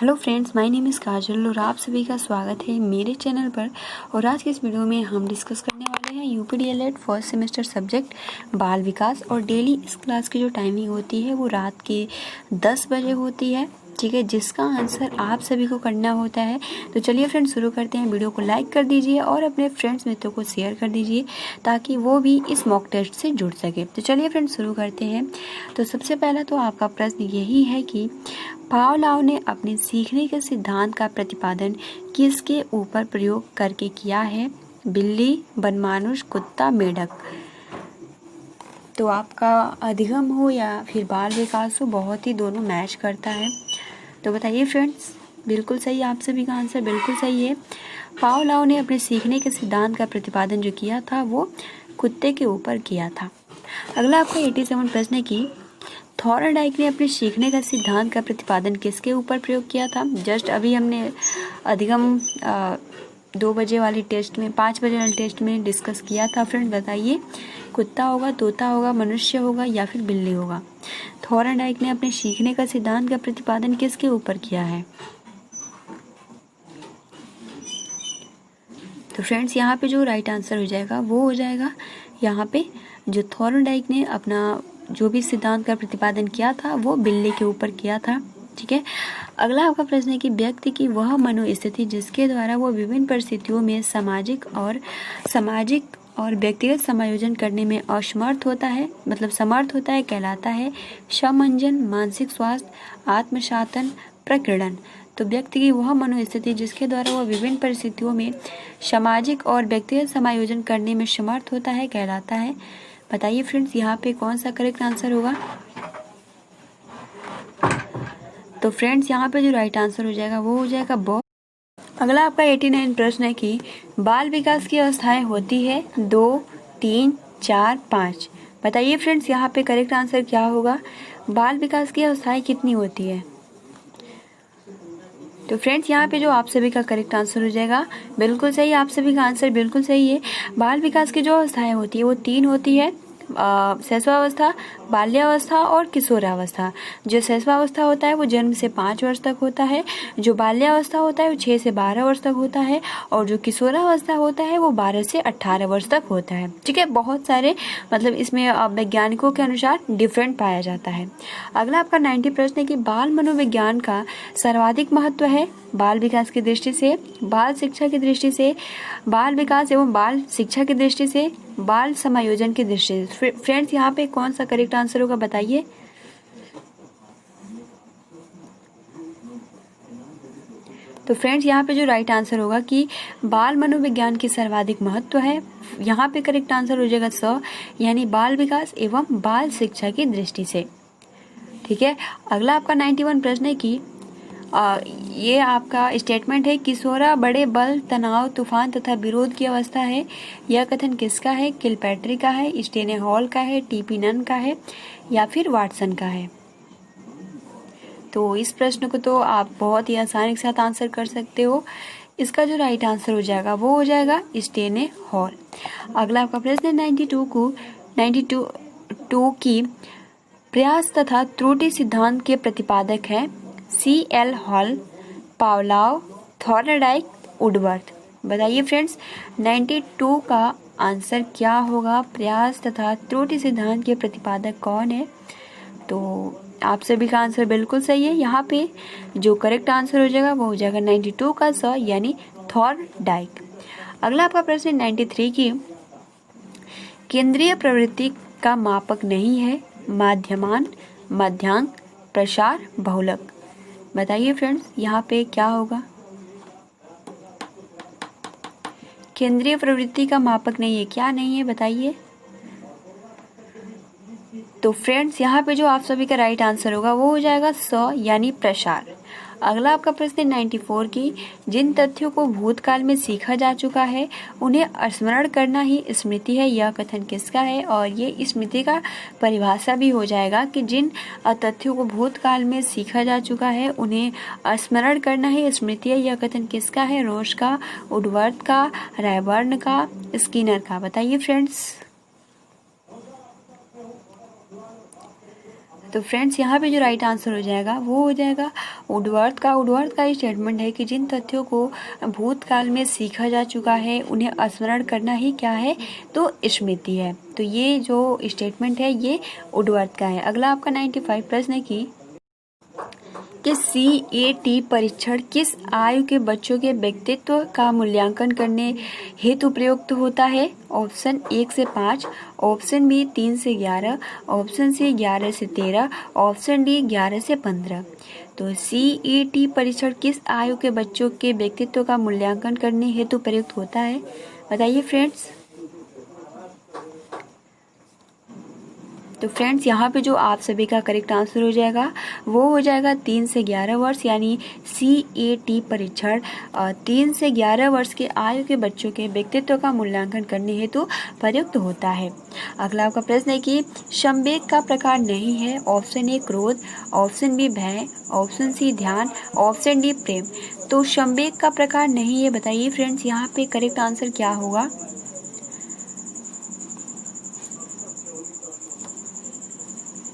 Hello friends, my name is Kajal और आप सभी का स्वागत है मेरे चैनल पर। और आज के इस वीडियो में हम डिस्कस करने वाले हैं UP DElEd first semester subject बाल विकास। और डेली इस क्लास की जो टाइमिंग होती है वो रात के 10 बजे होती है, ठीक है, जिसका आंसर आप सभी को करना होता है। तो चलिए फ्रेंड्स शुरू करते हैं। वीडियो को लाइक कर दीजिए और अपने फ्रेंड्स मित्रों को शेयर कर दीजिए ताकि वो भी इस मॉक टेस्ट से जुड़ सके। तो चलिए फ्रेंड्स शुरू करते हैं। तो सबसे पहला तो आपका प्रश्न यही है कि पावलोव ने अपने सीखने के सिद्धांत का प्रतिपादन किसके ऊपर प्रयोग करके किया है? बिल्ली, बनमानुष, कुत्ता, मेढक। तो आपका अधिगम हो या फिर बाल विकास हो, बहुत ही दोनों मैच करता है। तो बताइए फ्रेंड्स, बिल्कुल सही, आप सभी का आंसर बिल्कुल सही है। पावलोव ने अपने सीखने के सिद्धांत का प्रतिपादन जो किया था वो कुत्ते के ऊपर किया था। अगला आपका 87 प्रश्न है कि थॉर्नडाइक ने अपने सीखने का सिद्धांत का प्रतिपादन किसके ऊपर प्रयोग किया था? जस्ट अभी हमने अधिगम 2 बजे वाली टेस्ट में 5 बजे वाली टेस्ट में डिस्कस किया था। फ्रेंड बताइए, कुत्ता होगा, तोता होगा, मनुष्य होगा या फिर बिल्ली होगा? थॉर्नडाइक ने अपने सीखने का सिद्धांत का प्रतिपादन किसके ऊपर किया है? तो फ्रेंड्स यहाँ पे जो राइट आंसर हो जाएगा वो हो जाएगा यहाँ पे जो थॉर्नडाइक ने अपना जो भी सिद्धांत का प्रतिपादन किया था वो बिल्ली के ऊपर किया था, ठीक है। अगला आपका प्रश्न है कि व्यक्ति की वह मनोस्थिति जिसके द्वारा वो विभिन्न परिस्थितियों में सामाजिक और व्यक्तिगत समायोजन करने में असमर्थ होता है, मतलब समर्थ होता है, कहलाता है समंजन, मानसिक स्वास्थ्य, आत्मशासन, प्रकीर्णन। तो व्यक्ति की वह मनोस्थिति जिसके द्वारा वह विभिन्न परिस्थितियों में सामाजिक और व्यक्तिगत समायोजन करने में समर्थ होता है, कहलाता है। बताइए फ्रेंड्स, यहाँ पे कौन सा करेक्ट आंसर होगा? तो फ्रेंड्स यहाँ पे जो राइट आंसर हो जाएगा वो हो जाएगा ब। अगला आपका 89 प्रश्न है कि बाल विकास की अवस्थाएं होती है 2, 3, 4, 5। बताइए फ्रेंड्स, यहाँ पे करेक्ट आंसर क्या होगा? बाल विकास की अवस्थाएं कितनी होती है? तो फ्रेंड्स यहाँ पे जो आप सभी का करेक्ट आंसर हो जाएगा बिल्कुल सही, आप सभी का आंसर बिल्कुल सही है। बाल विकास की जो अवस्थाएं होती है वो 3 होती है, शैशवावस्था, बाल्यावस्था और किशोरावस्था। जो शैशवावस्था होता है वो जन्म से 5 वर्ष तक होता है, जो बाल्यावस्था होता है वो 6 से 12 वर्ष तक होता है, और जो किशोरावस्था होता है वो 12 से 18 वर्ष तक होता है, ठीक है। बहुत सारे मतलब इसमें वैज्ञानिकों के अनुसार डिफरेंट पाया जाता है। अगला आपका 90 प्रश्न है कि बाल मनोविज्ञान का सर्वाधिक महत्व है बाल विकास की दृष्टि से, बाल शिक्षा की दृष्टि से, बाल विकास एवं बाल शिक्षा की दृष्टि से, बाल समायोजन की दृष्टि से। फ्रेंड्स यहाँ पे कौन सा करेक्ट आंसर होगा बताइए? तो फ्रेंड्स यहाँ पे जो राइट आंसर होगा कि बाल मनोविज्ञान की सर्वाधिक महत्व है, यहाँ पे करेक्ट आंसर हो जाएगा स, यानी बाल विकास एवं बाल शिक्षा की दृष्टि से, ठीक है। अगला आपका 91 प्रश्न है कि ये आपका स्टेटमेंट है किशोरा बड़े बल, तनाव, तूफान तथा विरोध की अवस्था है। यह कथन किसका है? किलपैट्री का है, स्टेने हॉल का है, टीपी नन का है या फिर वाटसन का है? तो इस प्रश्न को तो आप बहुत ही आसानी के साथ आंसर कर सकते हो। इसका जो राइट आंसर हो जाएगा वो हो जाएगा स्टेने हॉल। अगला आपका प्रश्न 92 की प्रयास तथा त्रुटि सिद्धांत के प्रतिपादक हैं C.L. Hall, Pavlov, Thorndike, Woodworth. बताइए फ्रेंड्स 92 का आंसर क्या होगा? प्रयास तथा त्रुटि सिद्धांत के प्रतिपादक कौन है? तो आप सभी का आंसर बिल्कुल सही है। यहाँ पे जो करेक्ट आंसर हो जाएगा वो हो जाएगा 92 का स, यानी थॉर्नडाइक। अगला आपका प्रश्न 93 की केंद्रीय प्रवृत्ति का मापक नहीं है माध्यमान, मध्यांक, प्रसार, बहुलक। बताइए फ्रेंड्स यहाँ पे क्या होगा? केंद्रीय प्रवृत्ति का मापक नहीं है, क्या नहीं है बताइए? तो फ्रेंड्स यहाँ पे जो आप सभी का राइट आंसर होगा वो हो जाएगा स, यानी प्रसार। अगला आपका प्रश्न 94 की जिन तथ्यों को भूतकाल में सीखा जा चुका है उन्हें स्मरण करना ही स्मृति है, यह कथन किसका है? और ये स्मृति का परिभाषा भी हो जाएगा कि जिन तथ्यों को भूतकाल में सीखा जा चुका है उन्हें स्मरण करना ही स्मृति है, यह कथन किसका है? रोज का, वुडवर्थ का, रायबर्न का, स्किनर का। बताइए फ्रेंड्स। तो फ्रेंड्स यहाँ पे जो राइट आंसर हो जाएगा वो हो जाएगा वुडवर्थ का। वुडवर्थ का स्टेटमेंट है कि जिन तथ्यों को भूतकाल में सीखा जा चुका है उन्हें स्मरण करना ही क्या है, तो स्मृति है। तो ये जो स्टेटमेंट है ये वुडवर्थ का है। अगला आपका 95 प्रश्न है कि CAT परीक्षण किस आयु के बच्चों के व्यक्तित्व का मूल्यांकन करने हेतु प्रयुक्त होता है। ऑप्शन 1 से 5, ऑप्शन बी 3 से 11, ऑप्शन सी 11 से 13, ऑप्शन डी 11 से 15। तो CAT परीक्षण किस आयु के बच्चों के व्यक्तित्व का मूल्यांकन करने हेतु प्रयुक्त होता है, बताइए फ्रेंड्स। तो फ्रेंड्स यहाँ पे जो आप सभी का करेक्ट आंसर हो जाएगा वो हो जाएगा 3 से 11 वर्ष, यानी CAT परीक्षण 3 से 11 वर्ष के आयु के बच्चों के व्यक्तित्व का मूल्यांकन करने हेतु प्रयुक्त होता है। अगला आपका प्रश्न है कि संवेग का प्रकार नहीं है। ऑप्शन ए क्रोध, ऑप्शन बी भय, ऑप्शन सी ध्यान, ऑप्शन डी प्रेम। तो संवेग का प्रकार नहीं है, बताइए फ्रेंड्स यहाँ पे करेक्ट आंसर क्या होगा।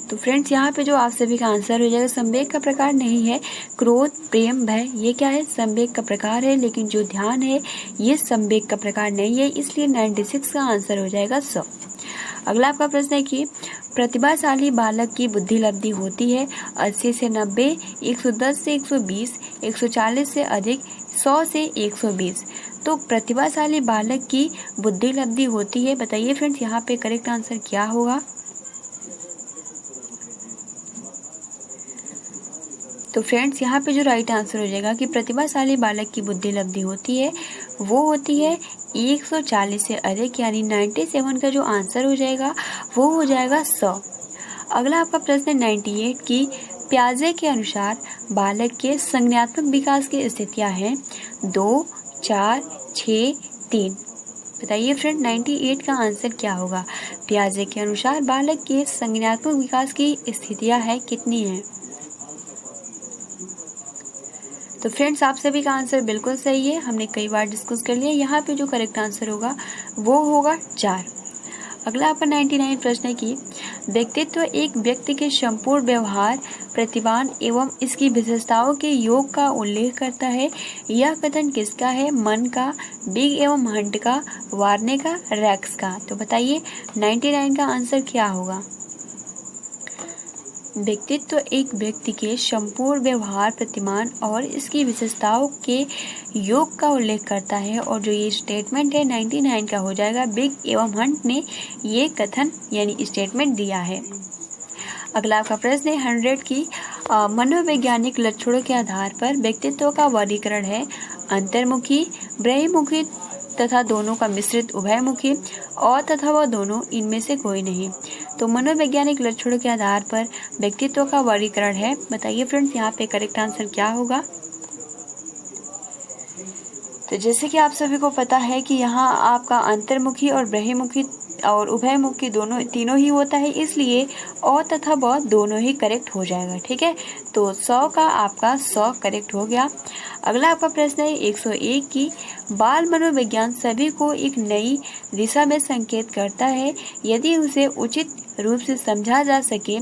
तो फ्रेंड्स यहाँ पे जो आप सभी का आंसर हो जाएगा संवेग का प्रकार नहीं है। क्रोध, प्रेम, भय ये क्या है, संवेग का प्रकार है, लेकिन जो ध्यान है ये संवेग का प्रकार नहीं है, इसलिए 96 का आंसर हो जाएगा 100। अगला आपका प्रश्न है कि प्रतिभाशाली बालक की बुद्धि लब्धि होती है 80 से 90, 110 से 120, 140 से अधिक, 100 से 120। तो प्रतिभाशाली बालक की बुद्धि लब्धि होती है, बताइए फ्रेंड्स यहाँ पे करेक्ट आंसर क्या होगा। तो फ्रेंड्स यहाँ पे जो राइट आंसर हो जाएगा कि प्रतिभाशाली बालक की बुद्धि लब्धि होती है वो होती है 140 से अधिक, यानी 97 का जो आंसर हो जाएगा वो हो जाएगा 100। अगला आपका प्रश्न है 98 की प्याजे के अनुसार बालक के संज्ञानात्मक विकास की स्थितियां हैं 2, 4, 6, 3। बताइए फ्रेंड 98 का आंसर क्या होगा। प्याजे के अनुसार बालक के संज्ञानात्मक विकास की स्थितियां है कितनी है। तो फ्रेंड्स आप सभी का आंसर बिल्कुल सही है, हमने कई बार डिस्कस कर लिया। यहाँ पे जो करेक्ट आंसर होगा वो होगा 4। अगला आपका 99 प्रश्न है कि व्यक्तित्व एक व्यक्ति के संपूर्ण व्यवहार, प्रतिभान एवं इसकी विशेषताओं के योग का उल्लेख करता है। यह कथन किसका है, मन का, बिग एवं हंट का, वार्ने का, रैक्स का। तो बताइए 99 का आंसर क्या होगा। व्यक्तित्व एक व्यक्ति के संपूर्ण व्यवहार, प्रतिमान और इसकी विशेषताओं के योग का उल्लेख करता है, और जो ये स्टेटमेंट है 99 का हो जाएगा। बिग एवं हंट ने ये कथन यानी स्टेटमेंट दिया है। अगला आपका प्रश्न है 100 की मनोवैज्ञानिक लक्षणों के आधार पर व्यक्तित्व का वर्गीकरण है अंतर्मुखी, बहिर्मुखी तथा दोनों का मिश्रित, उभयमुखी और तथा वह दोनों, इनमें से कोई नहीं। तो मनोवैज्ञानिक लक्षणों के आधार पर व्यक्तित्व का वर्गीकरण है, बताइए फ्रेंड्स यहाँ पे करेक्ट आंसर क्या होगा। तो जैसे कि आप सभी को पता है कि यहाँ आपका अंतर्मुखी और बहिर्मुखी और उभयमुखी दोनों तीनों ही होता है, इसलिए और तथा व दोनों ही करेक्ट हो जाएगा। ठीक है, तो 100 का आपका 100 करेक्ट हो गया। अगला आपका प्रश्न है 101 की बाल मनोविज्ञान सभी को एक नई दिशा में संकेत करता है। यदि उसे उचित रूप से समझा जा सके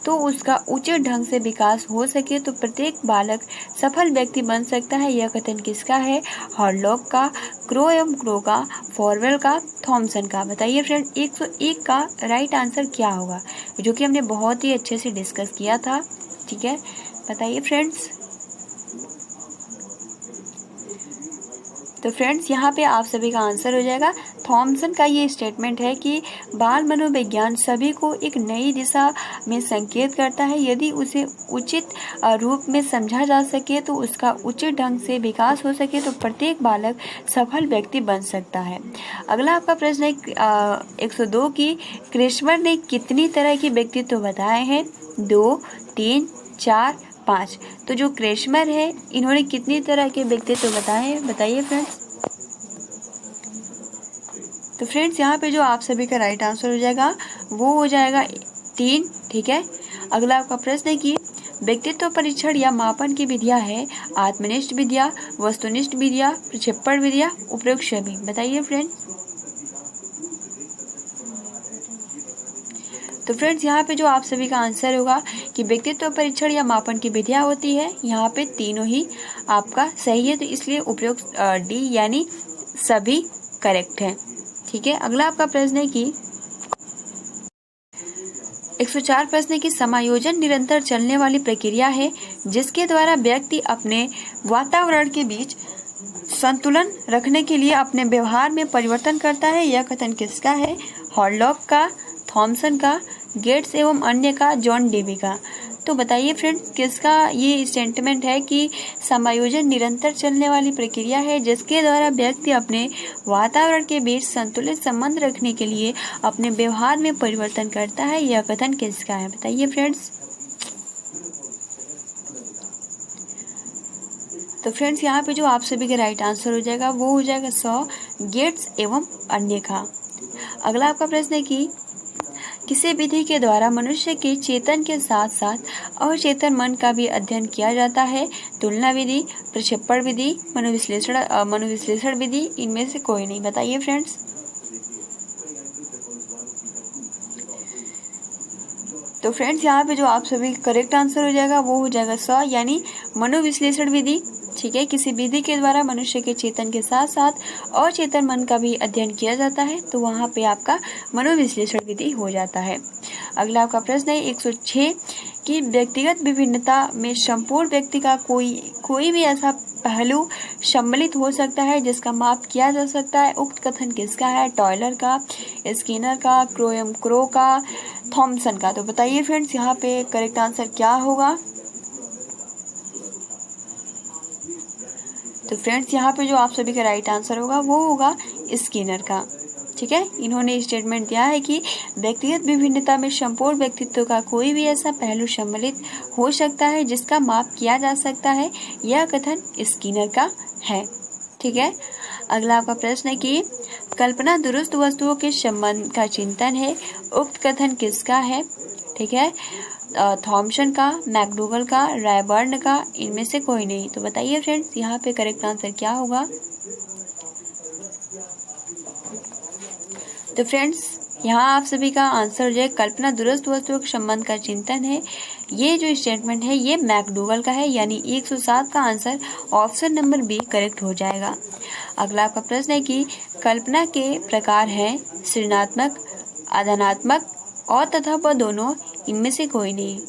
तो उसका उचित ढंग से विकास हो सके तो प्रत्येक बालक सफल व्यक्ति बन सकता है। यह कथन किसका है, हॉलॉक का, क्रो एवं क्रो का, फॉरवेल का, थॉमसन का। बताइए फ्रेंड 101 का राइट आंसर क्या होगा, जो कि हमने बहुत ही अच्छे से डिस्कस किया था। ठीक है, बताइए फ्रेंड्स। तो फ्रेंड्स यहाँ पे आप सभी का आंसर हो जाएगा थॉमसन का। ये स्टेटमेंट है कि बाल मनोविज्ञान सभी को एक नई दिशा में संकेत करता है। यदि उसे उचित रूप में समझा जा सके तो उसका उचित ढंग से विकास हो सके तो प्रत्येक बालक सफल व्यक्ति बन सकता है। अगला आपका प्रश्न है 102 की क्रिश्वर ने कितनी तरह के व्यक्तित्व बताए हैं, 2, 3, 4, 5। तो जो क्रेशमर है इन्होंने कितनी तरह के व्यक्तित्व बताए हैं, बताइए फ्रेंड्स। तो फ्रेंड्स यहाँ पे जो आप सभी का राइट आंसर हो जाएगा वो हो जाएगा 3। ठीक है, अगला आपका प्रश्न है कि व्यक्तित्व परीक्षण या मापन की विधियां है आत्मनिष्ठ विधिया, वस्तुनिष्ठ विधिया, प्रक्षेपण विधिया, उपरोक्त सभी। बताइए फ्रेंड्स। तो फ्रेंड्स यहाँ पे जो आप सभी का आंसर होगा कि व्यक्तित्व परीक्षण या मापन की विधियाँ होती है, यहाँ पे तीनों ही आपका सही है, तो इसलिए उपयुक्त डी यानी सभी करेक्ट है। ठीक है, अगला आपका प्रश्न है कि 104 प्रश्न की समायोजन निरंतर चलने वाली प्रक्रिया है जिसके द्वारा व्यक्ति अपने वातावरण के बीच संतुलन रखने के लिए अपने व्यवहार में परिवर्तन करता है। यह कथन किसका है? हॉलॉक का, थॉमसन का, गेट्स एवं अन्य का, जॉन डेवी का। तो बताइए फ्रेंड्स किसका ये स्टेटमेंट है कि समायोजन निरंतर चलने वाली प्रक्रिया है जिसके द्वारा व्यक्ति अपने वातावरण के बीच संतुलित संबंध रखने के लिए अपने व्यवहार में परिवर्तन करता है। यह कथन किसका है? बताइए फ्रेंड्स। तो फ्रेंड्स यहाँ पे जो आप सभी का राइट आंसर हो जाएगा वो हो जाएगा 100 गेट्स एवं अन्य का। अगला आपका प्रश्न है कि किसी विधि के द्वारा मनुष्य के चेतन के साथ साथ अचेतन मन का भी अध्ययन किया जाता है? तुलना विधि, प्रक्षेपण विधि, मनोविश्लेषण विधि, इनमें से कोई नहीं। बताइए फ्रेंड्स। तो फ्रेंड्स यहाँ पे जो आप सभी करेक्ट आंसर हो जाएगा वो हो जाएगा 100 यानी मनोविश्लेषण विधि। ठीक है, किसी विधि के द्वारा मनुष्य के चेतन के साथ साथ अचेतन मन का भी अध्ययन किया जाता है, तो वहाँ पे आपका मनोविश्लेषण विधि हो जाता है। अगला आपका प्रश्न है 106 कि व्यक्तिगत विभिन्नता में संपूर्ण व्यक्ति का कोई भी ऐसा पहलू सम्मिलित हो सकता है जिसका माप किया जा सकता है। उक्त कथन किसका है? टॉयलर का, स्किनर का, क्रो का, थॉमसन का। तो बताइए फ्रेंड्स यहाँ पे करेक्ट आंसर क्या होगा? तो फ्रेंड्स यहाँ पे जो आप सभी का राइट आंसर होगा वो होगा स्किनर का। ठीक है, इन्होंने स्टेटमेंट दिया है कि व्यक्तिगत विभिन्नता में संपूर्ण व्यक्तित्व का कोई भी ऐसा पहलू सम्मिलित हो सकता है जिसका माप किया जा सकता है। यह कथन स्किनर का है। ठीक है, अगला आपका प्रश्न है कि कल्पना दुरुस्त वस्तुओं के संबंध का चिंतन है। उक्त कथन किसका है? ठीक है, थॉमसन का, मैकडूगल का, रायबर्न का, इनमें से कोई नहीं। तो बताइए फ्रेंड्स यहाँ पे करेक्ट आंसर क्या होगा? तो फ्रेंड्स यहाँ आप सभी का आंसर हो जाए कल्पना दुरुस्त वस्तुओं के संबंध का चिंतन है। ये जो स्टेटमेंट है ये मैकडूगल का है, यानी 107 का answer option number B correct हो जाएगा। अगला आपका प्रश्न है कि कल्पना के प्रकार हैं सृजनात्मक, आदानात्मक और तथा व दोनों, इनमें से कोई नहीं।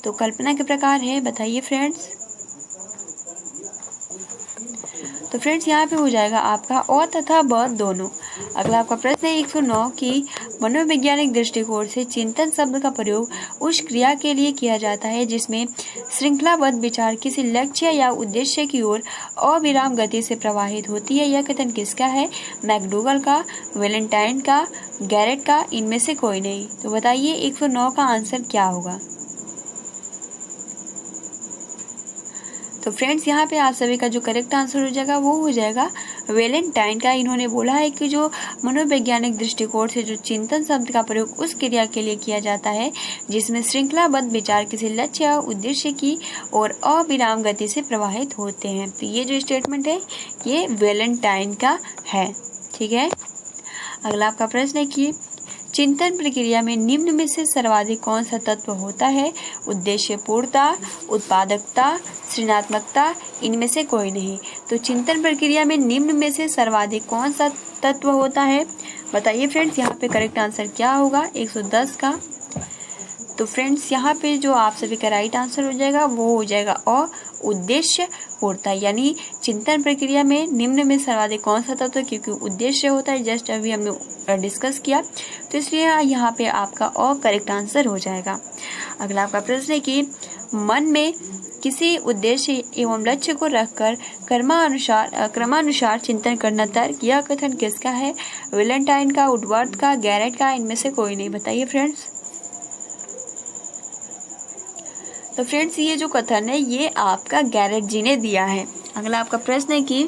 तो कल्पना के प्रकार है, बताइए फ्रेंड्स। तो फ्रेंड्स यहाँ पे हो जाएगा आपका और तथा व दोनों। अगला आपका प्रश्न है 109 की मनोवैज्ञानिक दृष्टिकोण से चिंतन शब्द का प्रयोग उस क्रिया के लिए किया जाता है जिसमें श्रृंखलाबद्ध विचार किसी लक्ष्य या उद्देश्य की ओर अविराम गति से प्रवाहित होती है। यह कथन किसका है? मैकडूगल का, वैलेंटाइन का, गैरेट का, इनमें से कोई नहीं। तो बताइए 109 का आंसर क्या होगा? तो फ्रेंड्स यहाँ पे आप सभी का जो करेक्ट आंसर हो जाएगा वो हो जाएगा वैलेंटाइन का। इन्होंने बोला है कि जो मनोवैज्ञानिक दृष्टिकोण से जो चिंतन शब्द का प्रयोग उस क्रिया के लिए किया जाता है जिसमें श्रृंखलाबद्ध विचार किसी लक्ष्य या उद्देश्य की और अविराम गति से प्रवाहित होते हैं। तो ये जो स्टेटमेंट है ये वैलेंटाइन का है। ठीक है, अगला आपका प्रश्न है कि चिंतन प्रक्रिया में निम्न में से सर्वाधिक कौन सा तत्व होता है? उद्देश्यपूर्णता, उत्पादकता, सृजनात्मकता, इनमें से कोई नहीं। तो चिंतन प्रक्रिया में निम्न में से सर्वाधिक कौन सा तत्व होता है? बताइए फ्रेंड्स यहाँ पे करेक्ट आंसर क्या होगा? 110 का। तो फ्रेंड्स यहाँ पे जो आप सभी का राइट आंसर हो जाएगा वो हो जाएगा और उद्देश्य पूर्णता, यानी चिंतन प्रक्रिया में निम्न में सर्वाधिक कौन सा तत्व, क्योंकि उद्देश्य होता है, जस्ट अभी हमने डिस्कस किया, तो इसलिए यहाँ पे आपका और करेक्ट आंसर हो जाएगा। अगला आपका प्रश्न है कि मन में किसी उद्देश्य एवं लक्ष्य को रखकर क्रमानुसार चिंतन करना तर्क, यह कथन किसका है? वैलेंटाइन का, वुडवर्थ का, गैरेट का, इनमें से कोई नहीं। बताइए फ्रेंड्स। तो फ्रेंड्स ये जो कथन है ये आपका गैरेट जी ने दिया है। अगला आपका प्रश्न है कि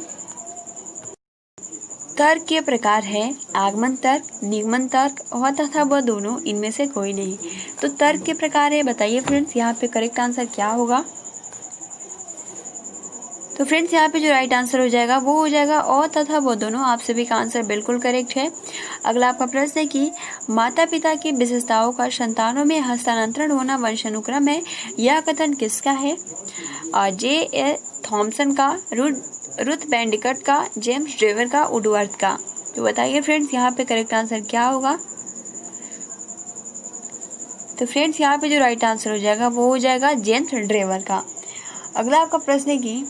तर्क के प्रकार है आगमन तर्क, निगमन तर्क और तथा व दोनों, इनमें से कोई नहीं। तो तर्क के प्रकार है, बताइए फ्रेंड्स यहाँ पे करेक्ट आंसर क्या होगा? तो फ्रेंड्स यहाँ पे जो राइट आंसर हो जाएगा वो हो जाएगा और तथा वो दोनों। आप सभी का आंसर बिल्कुल करेक्ट है। अगला आपका प्रश्न है कि माता पिता की विशेषताओं का संतानों में हस्तांतरण होना वंशानुक्रम है। यह कथन किसका है? जे ए थॉमसन का, रुथ बेंडिकट का, जेम्स ड्रेवर का, वुडवर्थ का। तो बताइए फ्रेंड्स यहाँ पे करेक्ट आंसर क्या होगा? तो फ्रेंड्स यहाँ पे जो राइट आंसर हो जाएगा वो हो जाएगा जेम्स ड्रेवर का। अगला आपका प्रश्न है कि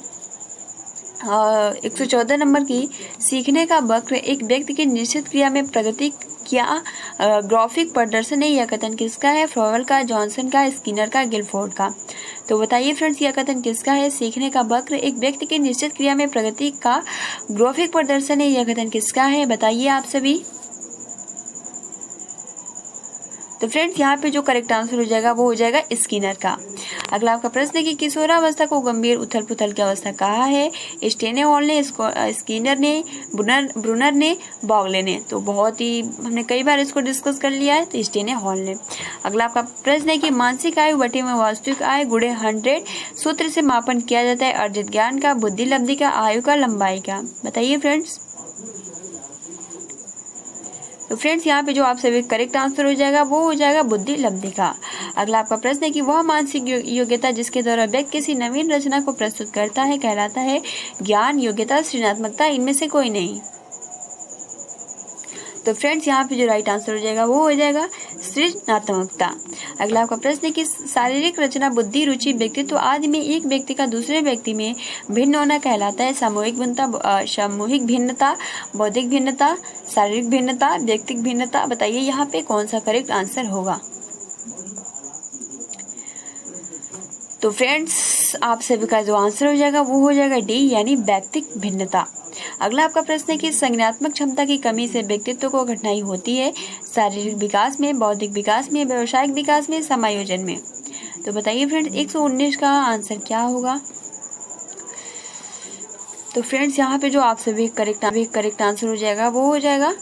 114 नंबर की सीखने का वक्र एक व्यक्ति की निश्चित क्रिया में प्रगति क्या ग्राफिक प्रदर्शन है? यह कथन किसका है? फ्रोवेल का, जॉनसन का, स्किनर का, गिलफोर्ड का। तो बताइए फ्रेंड्स यह कथन किसका है? सीखने का वक्र एक व्यक्ति की निश्चित क्रिया में प्रगति का ग्राफिक प्रदर्शन है। यह कथन किसका है? बताइए आप सभी। तो फ्रेंड्स यहाँ पे जो करेक्ट आंसर हो जाएगा वो हो जाएगा स्किनर का। अगला आपका प्रश्न है कि किशोरावस्था को गंभीर उथल पुथल की अवस्था कहा है? स्टेनेहॉल ने, स्किनर ने, ब्रूनर ने, बॉगले ने। तो बहुत ही हमने कई बार इसको डिस्कस कर लिया है, तो स्टेनेहॉल ने। अगला आपका प्रश्न है कि मानसिक आयु बटे में वास्तविक आयु गुणे 100 सूत्र से मापन किया जाता है? अर्जित ज्ञान का, बुद्धि लब्धि का, आयु का, लंबाई का। बताइए फ्रेंड्स। तो फ्रेंड्स यहाँ पे जो आप सभी करेक्ट आंसर हो जाएगा वो हो जाएगा बुद्धि लब्धि का। अगला आपका प्रश्न है कि वह मानसिक योग्यता जिसके द्वारा व्यक्ति किसी नवीन रचना को प्रस्तुत करता है कहलाता है? ज्ञान, योग्यता, सृजनात्मकता, इनमें से कोई नहीं। तो फ्रेंड्स यहाँ पे जो राइट आंसर हो जाएगा वो हो जाएगा सृजनात्मकता। अगला आपका प्रश्न है कि शारीरिक रचना, बुद्धि, रुचि, व्यक्तित्व आदि में एक व्यक्ति का दूसरे व्यक्ति में भिन्न होना कहलाता है? सामूहिक भिन्नता, बौद्धिक भिन्नता, शारीरिक भिन्नता, व्यक्तिक भिन्नता। बताइए यहाँ पे कौन सा करेक्ट आंसर होगा? तो फ्रेंड्स आप सभी का जो आंसर हो जाएगा वो हो जाएगा डी, यानी व्यक्तिक भिन्नता। अगला आपका प्रश्न है कि संज्ञानात्मक क्षमता की कमी से व्यक्तित्व को कठिनाई होती है? शारीरिक विकास में, बौद्धिक विकास में, व्यवसायिक विकास में, समायोजन में। तो बताइए फ्रेंड्स 119 का आंसर क्या होगा? तो फ्रेंड्स यहाँ पे जो आप सभी करेक्ट आंसर हो जाएगा वो हो जाएगा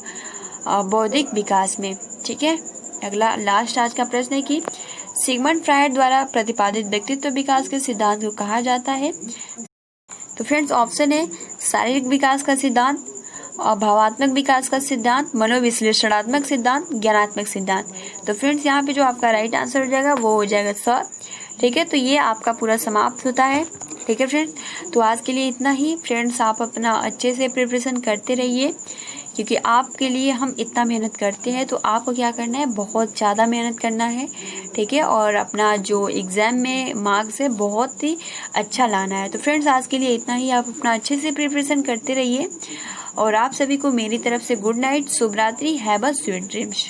बौद्धिक विकास में। ठीक है। अगला लास्ट आज का प्रश्न है कि सिगमंड फ्रायड द्वारा प्रतिपादित व्यक्तित्व विकास के सिद्धांत को कहा जाता है? तो फ्रेंड्स ऑप्शन है शारीरिक विकास का सिद्धांत, और भावात्मक विकास का सिद्धांत, मनोविश्लेषणात्मक सिद्धांत, ज्ञानात्मक सिद्धांत। तो फ्रेंड्स यहाँ पे जो आपका राइट आंसर हो जाएगा वो हो जाएगा स। ठीक है, तो ये आपका पूरा समाप्त होता है। ठीक है फ्रेंड्स, तो आज के लिए इतना ही। फ्रेंड्स आप अपना अच्छे से प्रिपरेशन करते रहिए, क्योंकि आपके लिए हम इतना मेहनत करते हैं, तो आपको क्या करना है, बहुत ज़्यादा मेहनत करना है। ठीक है, और अपना जो एग्ज़ाम में मार्क्स है बहुत ही अच्छा लाना है। तो फ्रेंड्स आज के लिए इतना ही। आप अपना अच्छे से प्रिपरेशन करते रहिए, और आप सभी को मेरी तरफ से गुड नाइट, शुभ रात्रि, हैव अ स्वीट ड्रीम्स।